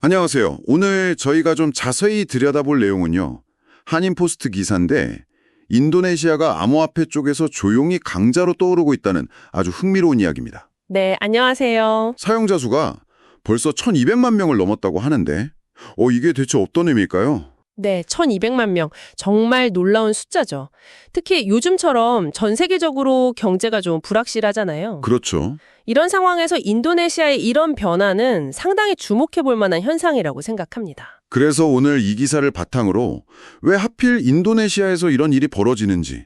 안녕하세요. 오늘 저희가 좀 자세히 들여다볼 내용은요. 한인포스트 기사인데 인도네시아가 암호화폐 쪽에서 조용히 강자로 떠오르고 있다는 아주 흥미로운 이야기입니다. 네, 안녕하세요. 사용자 수가 벌써 1200만 명을 넘었다고 하는데 이게 대체 어떤 의미일까요? 네, 1200만 명. 정말 놀라운 숫자죠. 특히 요즘처럼 전 세계적으로 경제가 좀 불확실하잖아요. 그렇죠. 이런 상황에서 인도네시아의 이런 변화는 상당히 주목해 볼 만한 현상이라고 생각합니다. 그래서 오늘 이 기사를 바탕으로 왜 하필 인도네시아에서 이런 일이 벌어지는지,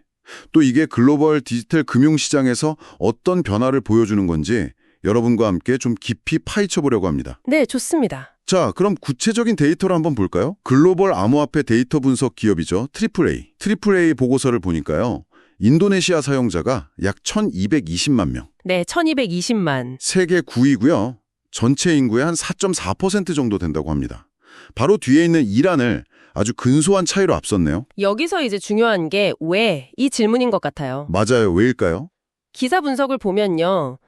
또 이게 글로벌 디지털 금융시장에서 어떤 변화를 보여주는 건지 여러분과 함께 좀 깊이 파헤쳐 보려고 합니다. 네, 좋습니다. 자, 그럼 구체적인 데이터를 한번 볼까요? 글로벌 암호화폐 데이터 분석 기업이죠. 트리플A. 트리플A 보고서를 보니까요. 인도네시아 사용자가 약 1220만 명. 네, 1220만. 세계 9위고요. 전체 인구의 한 4.4% 정도 된다고 합니다. 바로 뒤에 있는 이란을 아주 근소한 차이로 앞섰네요. 여기서 이제 중요한 게 왜? 이 질문인 것 같아요. 맞아요. 왜일까요? 기사 분석을 보면요.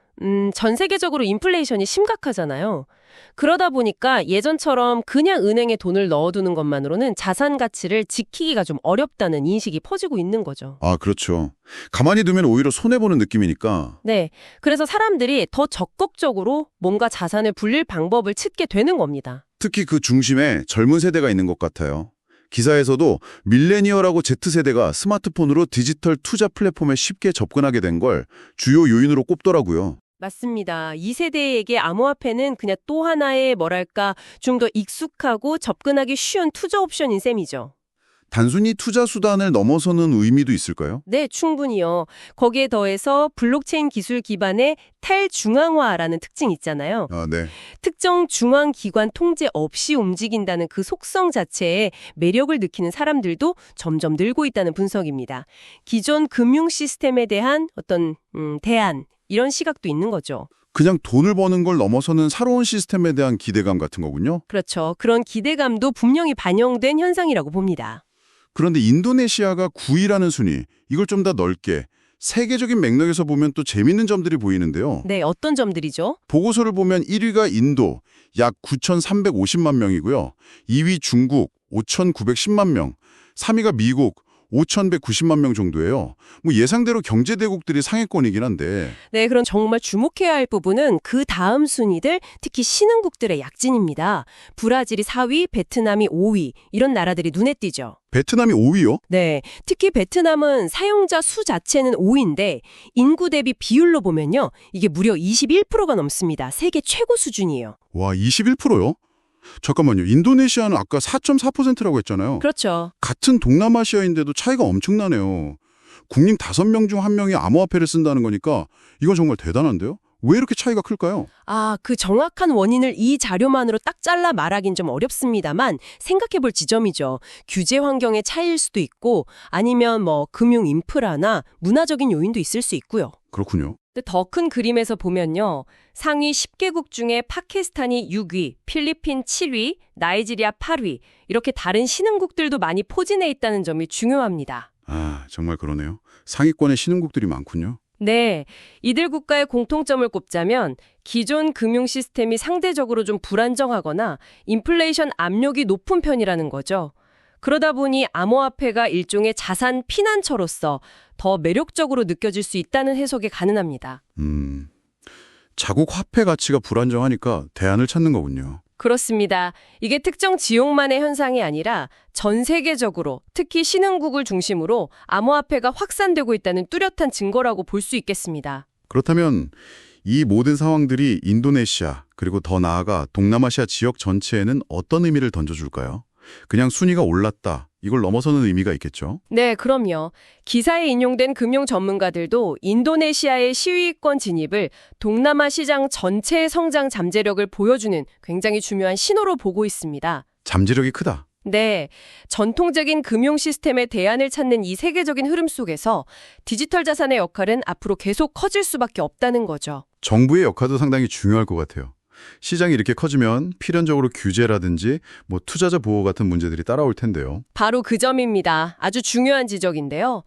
전 세계적으로 인플레이션이 심각하잖아요. 그러다 보니까 예전처럼 그냥 은행에 돈을 넣어두는 것만으로는 자산 가치를 지키기가 좀 어렵다는 인식이 퍼지고 있는 거죠. 아, 그렇죠. 가만히 두면 오히려 손해보는 느낌이니까. 네. 그래서 사람들이 더 적극적으로 뭔가 자산을 불릴 방법을 찾게 되는 겁니다. 특히 그 중심에 젊은 세대가 있는 것 같아요. 기사에서도 밀레니얼하고 Z세대가 스마트폰으로 디지털 투자 플랫폼에 쉽게 접근하게 된 걸 주요 요인으로 꼽더라고요. 맞습니다. 이 세대에게 암호화폐는 그냥 또 하나의 좀 더 익숙하고 접근하기 쉬운 투자 옵션인 셈이죠. 단순히 투자 수단을 넘어서는 의미도 있을까요? 네, 충분히요. 거기에 더해서 블록체인 기술 기반의 탈중앙화라는 특징이 있잖아요. 아, 네. 특정 중앙기관 통제 없이 움직인다는 그 속성 자체에 매력을 느끼는 사람들도 점점 늘고 있다는 분석입니다. 기존 금융 시스템에 대한 어떤 대안, 이런 시각도 있는 거죠. 그냥 돈을 버는 걸 넘어서는 새로운 시스템에 대한 기대감 같은 거군요. 그렇죠. 그런 기대감도 분명히 반영된 현상이라고 봅니다. 그런데 인도네시아가 9위라는 순위, 이걸 좀 더 넓게 세계적인 맥락에서 보면 또 재밌는 점들이 보이는데요. 네, 어떤 점들이죠? 보고서를 보면 1위가 인도, 약 9,350만 명이고요. 2위 중국, 5,910만 명, 3위가 미국, 5,190만 명 정도예요. 뭐 예상대로 경제대국들이 상위권이긴 한데. 네, 그럼 정말 주목해야 할 부분은 그 다음 순위들, 특히 신흥국들의 약진입니다. 브라질이 4위, 베트남이 5위, 이런 나라들이 눈에 띄죠. 베트남이 5위요? 네, 특히 베트남은 사용자 수 자체는 5위인데 인구 대비 비율로 보면요. 이게 무려 21%가 넘습니다. 세계 최고 수준이에요. 와, 21%요? 잠깐만요. 인도네시아는 아까 4.4%라고 했잖아요. 그렇죠. 같은 동남아시아인데도 차이가 엄청나네요. 국민 5명 중 1명이 암호화폐를 쓴다는 거니까 이건 정말 대단한데요? 왜 이렇게 차이가 클까요? 그 정확한 원인을 이 자료만으로 딱 잘라 말하긴 좀 어렵습니다만 생각해 볼 지점이죠. 규제 환경의 차이일 수도 있고 아니면 금융 인프라나 문화적인 요인도 있을 수 있고요. 그렇군요. 더 큰 그림에서 보면요. 상위 10개국 중에 파키스탄이 6위, 필리핀 7위, 나이지리아 8위 이렇게 다른 신흥국들도 많이 포진해 있다는 점이 중요합니다. 아, 정말 그러네요. 상위권에 신흥국들이 많군요. 네, 이들 국가의 공통점을 꼽자면 기존 금융 시스템이 상대적으로 좀 불안정하거나 인플레이션 압력이 높은 편이라는 거죠. 그러다 보니 암호화폐가 일종의 자산 피난처로서 더 매력적으로 느껴질 수 있다는 해석이 가능합니다. 자국 화폐 가치가 불안정하니까 대안을 찾는 거군요. 그렇습니다. 이게 특정 지역만의 현상이 아니라 전 세계적으로 특히 신흥국을 중심으로 암호화폐가 확산되고 있다는 뚜렷한 증거라고 볼 수 있겠습니다. 그렇다면 이 모든 상황들이 인도네시아 그리고 더 나아가 동남아시아 지역 전체에는 어떤 의미를 던져줄까요? 그냥 순위가 올랐다. 이걸 넘어서는 의미가 있겠죠? 네, 그럼요. 기사에 인용된 금융 전문가들도 인도네시아의 시위권 진입을 동남아 시장 전체의 성장 잠재력을 보여주는 굉장히 중요한 신호로 보고 있습니다. 잠재력이 크다. 네, 전통적인 금융 시스템의 대안을 찾는 이 세계적인 흐름 속에서 디지털 자산의 역할은 앞으로 계속 커질 수밖에 없다는 거죠. 정부의 역할도 상당히 중요할 것 같아요. 시장이 이렇게 커지면 필연적으로 규제라든지 투자자 보호 같은 문제들이 따라올 텐데요. 바로 그 점입니다. 아주 중요한 지적인데요.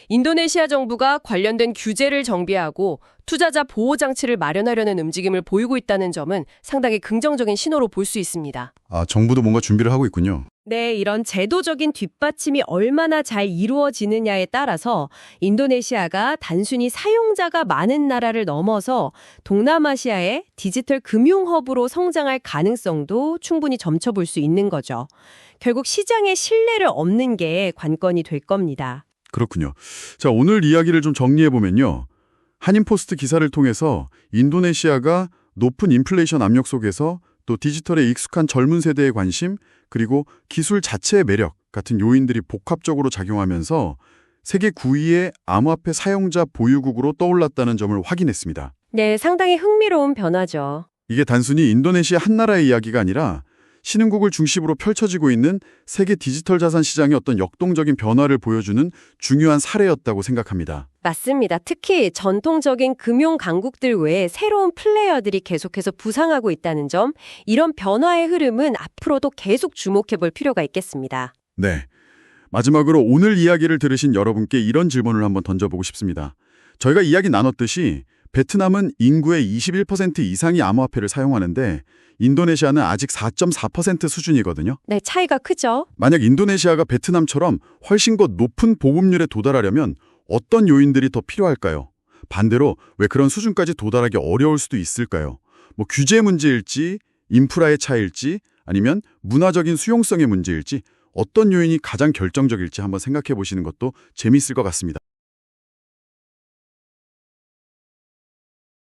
인도네시아 정부가 관련된 규제를 정비하고 투자자 보호 장치를 마련하려는 움직임을 보이고 있다는 점은 상당히 긍정적인 신호로 볼 수 있습니다. 아, 정부도 뭔가 준비를 하고 있군요. 네, 이런 제도적인 뒷받침이 얼마나 잘 이루어지느냐에 따라서 인도네시아가 단순히 사용자가 많은 나라를 넘어서 동남아시아의 디지털 금융 허브로 성장할 가능성도 충분히 점쳐볼 수 있는 거죠. 결국 시장의 신뢰를 얻는 게 관건이 될 겁니다. 그렇군요. 자, 오늘 이야기를 좀 정리해보면요. 한인포스트 기사를 통해서 인도네시아가 높은 인플레이션 압력 속에서 또 디지털에 익숙한 젊은 세대의 관심, 그리고 기술 자체의 매력 같은 요인들이 복합적으로 작용하면서 세계 9위의 암호화폐 사용자 보유국으로 떠올랐다는 점을 확인했습니다. 네, 상당히 흥미로운 변화죠. 이게 단순히 인도네시아 한 나라의 이야기가 아니라 신흥국을 중심으로 펼쳐지고 있는 세계 디지털 자산 시장의 어떤 역동적인 변화를 보여주는 중요한 사례였다고 생각합니다. 맞습니다. 특히 전통적인 금융 강국들 외에 새로운 플레이어들이 계속해서 부상하고 있다는 점, 이런 변화의 흐름은 앞으로도 계속 주목해 볼 필요가 있겠습니다. 네. 마지막으로 오늘 이야기를 들으신 여러분께 이런 질문을 한번 던져보고 싶습니다. 저희가 이야기 나눴듯이 베트남은 인구의 21% 이상이 암호화폐를 사용하는데 인도네시아는 아직 4.4% 수준이거든요. 네, 차이가 크죠? 만약 인도네시아가 베트남처럼 훨씬 더 높은 보급률에 도달하려면 어떤 요인들이 더 필요할까요? 반대로 왜 그런 수준까지 도달하기 어려울 수도 있을까요? 뭐 규제 문제일지, 인프라의 차이일지, 아니면 문화적인 수용성의 문제일지 어떤 요인이 가장 결정적일지 한번 생각해 보시는 것도 재미있을 것 같습니다.